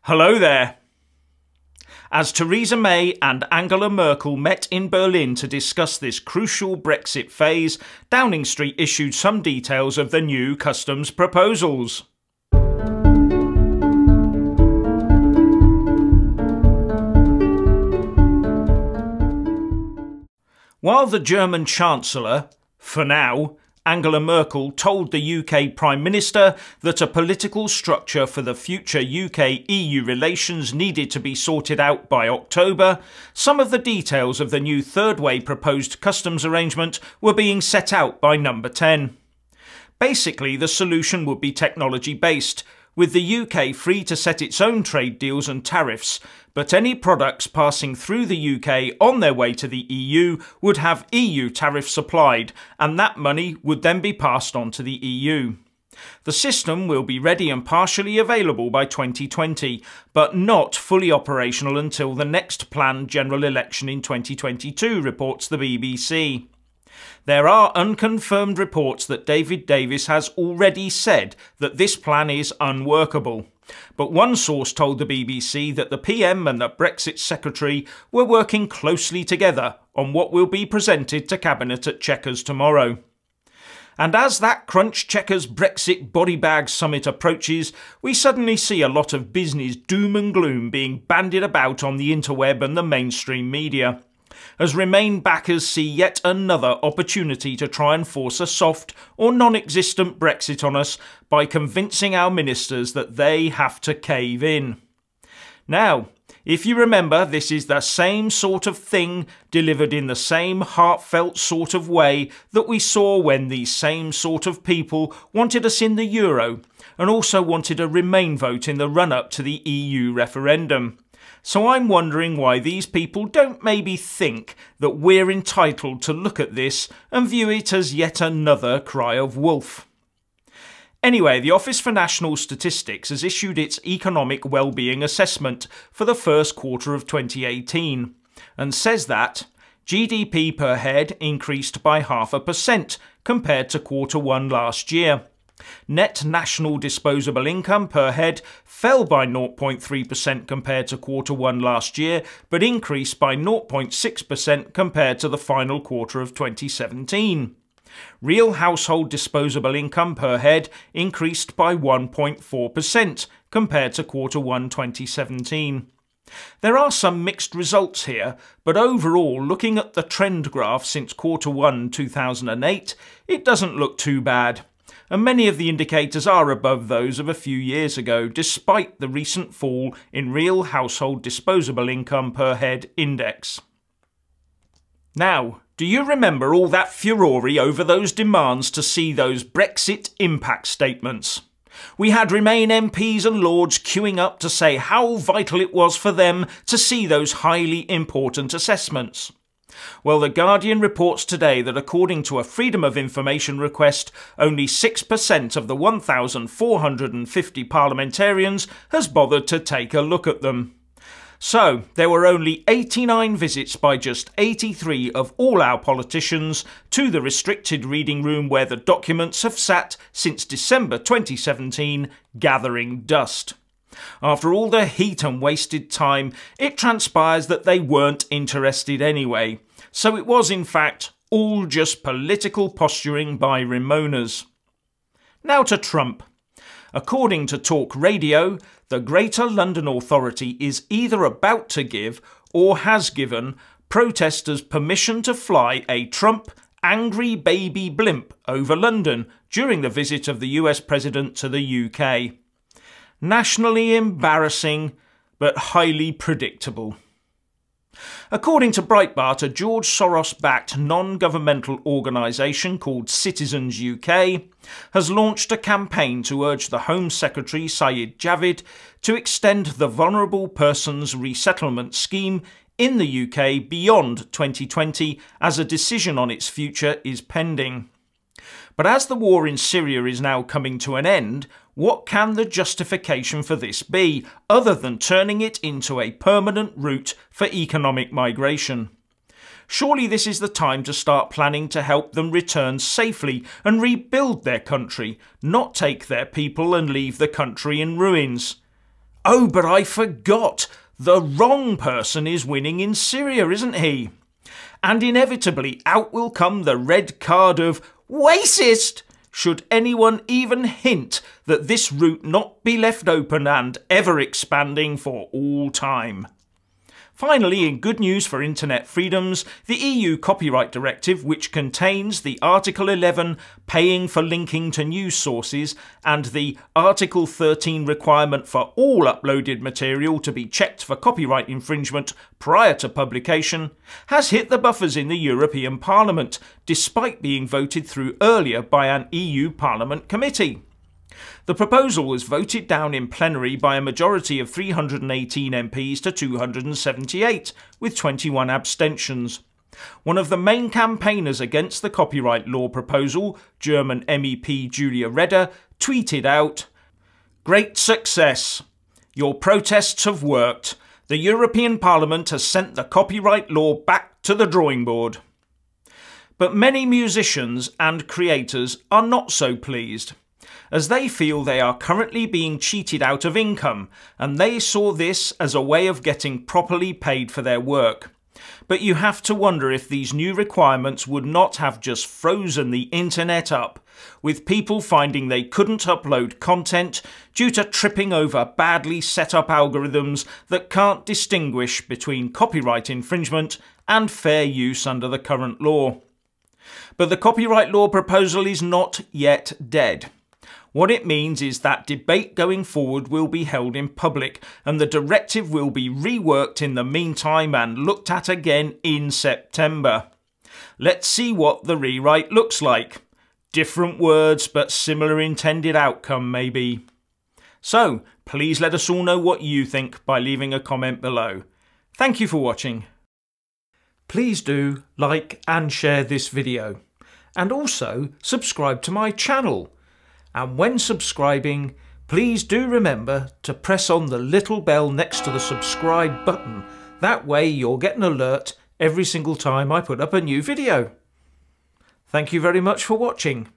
Hello there. As Theresa May and Angela Merkel met in Berlin to discuss this crucial Brexit phase, Downing Street issued some details of the new customs proposals. While the German Chancellor, for now, Angela Merkel, told the UK Prime Minister that a political structure for the future UK-EU relations needed to be sorted out by October, some of the details of the new third-way proposed customs arrangement were being set out by Number 10. Basically, the solution would be technology-based, with the UK free to set its own trade deals and tariffs, but any products passing through the UK on their way to the EU would have EU tariffs applied, and that money would then be passed on to the EU. The system will be ready and partially available by 2020, but not fully operational until the next planned general election in 2022, reports the BBC. There are unconfirmed reports that David Davis has already said that this plan is unworkable. But one source told the BBC that the PM and the Brexit Secretary were working closely together on what will be presented to Cabinet at Chequers tomorrow. And as that Crunch Chequers Brexit body bag summit approaches, we suddenly see a lot of business doom and gloom being bandied about on the interweb and the mainstream media, as Remain backers see yet another opportunity to try and force a soft or non-existent Brexit on us by convincing our ministers that they have to cave in. Now, if you remember, this is the same sort of thing delivered in the same heartfelt sort of way that we saw when these same sort of people wanted us in the Euro and also wanted a Remain vote in the run-up to the EU referendum. So I'm wondering why these people don't maybe think that we're entitled to look at this and view it as yet another cry of wolf. Anyway, the Office for National Statistics has issued its Economic Wellbeing Assessment for the first quarter of 2018 and says that GDP per head increased by 0.5% compared to Q1 last year. Net national disposable income per head fell by 0.3% compared to Q1 last year, but increased by 0.6% compared to the final quarter of 2017. Real household disposable income per head increased by 1.4% compared to Q1 2017. There are some mixed results here, but overall, looking at the trend graph since Q1 2008, it doesn't look too bad. And many of the indicators are above those of a few years ago, despite the recent fall in real household disposable income per head index. Now, do you remember all that furore over those demands to see those Brexit impact statements? We had Remain MPs and Lords queuing up to say how vital it was for them to see those highly important assessments. Well, The Guardian reports today that according to a Freedom of Information request, only 6% of the 1,450 parliamentarians has bothered to take a look at them. So, there were only 89 visits by just 83 of all our politicians to the restricted reading room where the documents have sat since December 2017, gathering dust. After all the heat and wasted time, it transpires that they weren't interested anyway. So it was in fact all just political posturing by Remoaners. Now to Trump. According to Talk Radio, the Greater London Authority is either about to give or has given protesters permission to fly a Trump angry baby blimp over London during the visit of the US President to the UK. Nationally embarrassing, but highly predictable. According to Breitbart, a George Soros-backed non-governmental organisation called Citizens UK has launched a campaign to urge the Home Secretary Sajid Javid to extend the Vulnerable Persons Resettlement Scheme in the UK beyond 2020 as a decision on its future is pending. But as the war in Syria is now coming to an end, what can the justification for this be, other than turning it into a permanent route for economic migration? Surely this is the time to start planning to help them return safely and rebuild their country, not take their people and leave the country in ruins. Oh, but I forgot. The wrong person is winning in Syria, isn't he? And inevitably out will come the red card of racist should anyone even hint that this route not be left open and ever expanding for all time. Finally, in good news for internet freedoms, the EU Copyright Directive, which contains the Article 11 paying for linking to news sources and the Article 13 requirement for all uploaded material to be checked for copyright infringement prior to publication, has hit the buffers in the European Parliament, despite being voted through earlier by an EU Parliament committee. The proposal was voted down in plenary by a majority of 318 MPs to 278, with 21 abstentions. One of the main campaigners against the copyright law proposal, German MEP Julia Reda, tweeted out, "Great success. Your protests have worked. The European Parliament has sent the copyright law back to the drawing board." But many musicians and creators are not so pleased, as they feel they are currently being cheated out of income, and they saw this as a way of getting properly paid for their work. But you have to wonder if these new requirements would not have just frozen the internet up, with people finding they couldn't upload content due to tripping over badly set up algorithms that can't distinguish between copyright infringement and fair use under the current law. But the copyright law proposal is not yet dead. What it means is that debate going forward will be held in public, and the directive will be reworked in the meantime and looked at again in September. Let's see what the rewrite looks like. Different words but similar intended outcome maybe. So, please let us all know what you think by leaving a comment below. Thank you for watching. Please do like and share this video, and also subscribe to my channel. And when subscribing, please do remember to press on the little bell next to the subscribe button. That way you'll get an alert every single time I put up a new video. Thank you very much for watching.